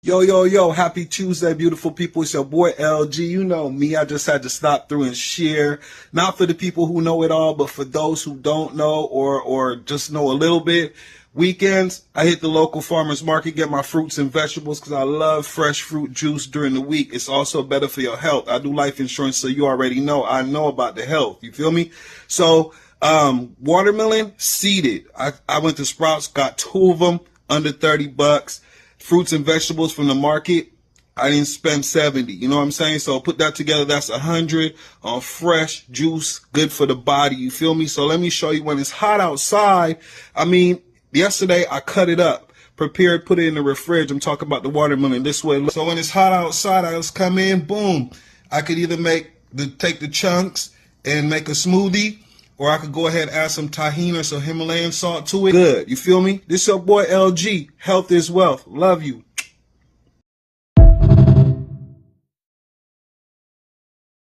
Yo, yo, yo, happy Tuesday, beautiful people. It's your boy LG. You know me. I just had to stop through and share. Not for the people who know it all, but for those who don't know or just know a little bit. Weekends, I hit the local farmer's market, get my fruits and vegetables because I love fresh fruit juice during the week. It's also better for your health. I do life insurance, so you already know. I know about the health. You feel me? So, watermelon, seeded. I went to Sprouts, got 2 of them, under 30 bucks. Fruits and vegetables from the market, I didn't spend 70. You know what I'm saying? So put that together, that's 100 on fresh juice, good for the body. You feel me? So let me show you when it's hot outside. Yesterday I cut it up, prepared, put it in the fridge. I'm talking about the watermelon this way. So when it's hot outside, I just come in, boom. I could either take the chunks and make a smoothie, or I could go ahead and add some tahini or some Himalayan salt to it. Good. You feel me? This your boy LG. Health is wealth. Love you.